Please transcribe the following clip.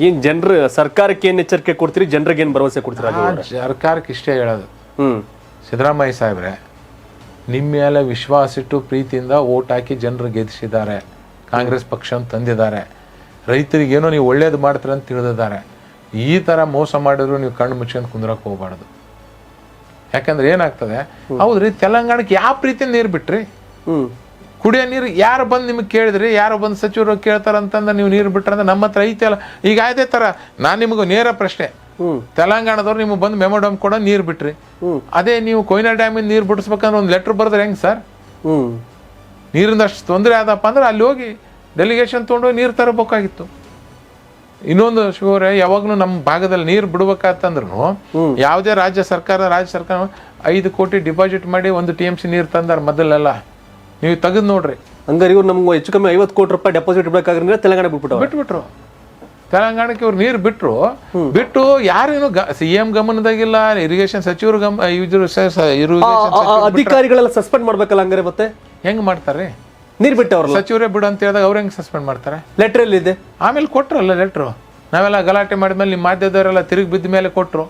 ಏನ್ ಜನರು ಸರ್ಕಾರಕ್ಕೆ ಏನ್ ಎಚ್ಚರಿಕೆ ಕೊಡ್ತೀರಿ, ಜನರಿಗೆ ಏನ್ ಭರವಸೆ ಕೊಡ್ತೀರಾ? ಸರ್ಕಾರಕ್ಕೆ ಇಷ್ಟೇ ಹೇಳೋದು, ಸಿದ್ದರಾಮಯ್ಯ ಸಾಹೇಬ್ರೆ ನಿಮ್ಮ ಮೇಲೆ ವಿಶ್ವಾಸ ಇಟ್ಟು ಪ್ರೀತಿಯಿಂದ ಓಟ್ ಹಾಕಿ ಜನರು ಗೆಲ್ಲಿಸಿದ್ದಾರೆ, ಕಾಂಗ್ರೆಸ್ ಪಕ್ಷವನ್ನು ತಂದಿದ್ದಾರೆ, ರೈತರಿಗೇನೋ ನೀವು ಒಳ್ಳೇದು ಮಾಡ್ತೀರ ಅಂತ ತಿಳಿದಿದ್ದಾರೆ. ಈ ಥರ ಮೋಸ ಮಾಡಿದ್ರು ನೀವು ಕಣ್ಣು ಮುಚ್ಕೊಂಡು ಕುಂದ್ರಕ್ಕೆ ಹೋಗ್ಬಾರ್ದು. ಯಾಕಂದ್ರೆ ಏನಾಗ್ತದೆ, ಹೌದ್ರಿ ತೆಲಂಗಾಣಕ್ಕೆ ಯಾವ ಪ್ರೀತಿಯಿಂದ ನೀರು ಬಿಟ್ರಿ? ಕುಡಿಯೋ ನೀರು ಯಾರು ಬಂದು ನಿಮಗೆ ಕೇಳಿದ್ರಿ? ಯಾರು ಬಂದು ಸಚಿವರು ಕೇಳ್ತಾರಂತಂದ್ರೆ ನೀವು ನೀರು ಬಿಟ್ರಂದ್ರೆ ನಮ್ಮ ಹತ್ರ ಐತೆಲ್ಲ. ಈಗ ಅದೇ ಥರ ನಾನು ನಿಮಗೂ ನೇರ ಪ್ರಶ್ನೆ, ತೆಲಂಗಾಣದವ್ರು ನಿಮಗೆ ಬಂದು ಮೆಮೊಡಮ್ ಕೂಡ ನೀರು ಬಿಟ್ರಿ, ಅದೇ ನೀವು ಕೊಯ್ನಾ ಡ್ಯಾಮಿಂದ ನೀರು ಬಿಡಿಸ್ಬೇಕಂದ್ರೆ ಒಂದು ಲೆಟ್ರ್ ಬರೆದ್ರೆ ಹೆಂಗೆ ಸರ್? ನೀರಿಂದ ಅಷ್ಟು ತೊಂದರೆ ಆದಪ್ಪ ಅಂದ್ರೆ ಅಲ್ಲಿ ಹೋಗಿ ಡೆಲಿಗೇಷನ್ ತೊಗೊಂಡೋಗಿ ನೀರು ತರಬೇಕಾಗಿತ್ತು. ಇನ್ನೊಂದು ಶಿವರೇ, ಯಾವಾಗಲೂ ನಮ್ಮ ಭಾಗದಲ್ಲಿ ನೀರು ಬಿಡ್ಬೇಕಂತಂದ್ರೂ ಯಾವುದೇ ರಾಜ್ಯ ಸರ್ಕಾರ 5 ಕೋಟಿ ಡಿಪಾಸಿಟ್ ಮಾಡಿ 1 TMC ನೀರು ತಂದಾರ ಮೊದಲೆಲ್ಲ. ನೀವು ತೆಗೆದು ನೋಡ್ರಿ. ಹಂಗಾರೆ ಇವ್ರು ನಮ್ಗೆ ಹೆಚ್ಚು ಕಮ್ಮಿ 50 ಕೋಟಿ ರೂಪಾಯಿ ಡೆಪಾಸಿಟ್ ಇಡಬೇಕಾದ್ರೆ ತೆಲಂಗಾಣ ಬಿಟ್ಬಿಟ್ರು. ತೆಲಂಗಾಣಕ್ಕೆ ಇವ್ರು ನೀರು ಬಿಟ್ಟು ಯಾರೇನು CM ಗಮನದಾಗಿಲ್ಲ, ಇರಿಗೇಷನ್ ಸಚಿವರು ಅಧಿಕಾರಿಗಳೆಲ್ಲ ಸಸ್ಪೆಂಡ್ ಮಾಡ್ಬೇಕಲ್ಲ. ಹಂಗಾರೆ ಮತ್ತೆ ಹೆಂಗ್ ಮಾಡ್ತಾರೆ? ನೀರು ಬಿಟ್ಟವ್ರಲ್ಲ, ಸಚಿವರೇ ಬಿಡು ಅಂತ ಹೇಳಿದಾಗ ಅವ್ರು ಹೆಂಗೆ ಸಸ್ಪೆಂಡ್ ಮಾಡ್ತಾರೆ? ಲೆಟರ್ ಎಲ್ಲಿದೆ? ಆಮೇಲೆ ಕೊಟ್ರಲ್ಲ ಲೆಟ್ರು. ನಾವೆಲ್ಲ ಗಲಾಟೆ ಮಾಡಿದ್ಮೇಲೆ ನಿಮ್ಮ ಮಾಧ್ಯಮದವರೆಲ್ಲ ತಿರುಗಿ ಬಿದ್ದ ಮೇಲೆ ಕೊಟ್ಟರು.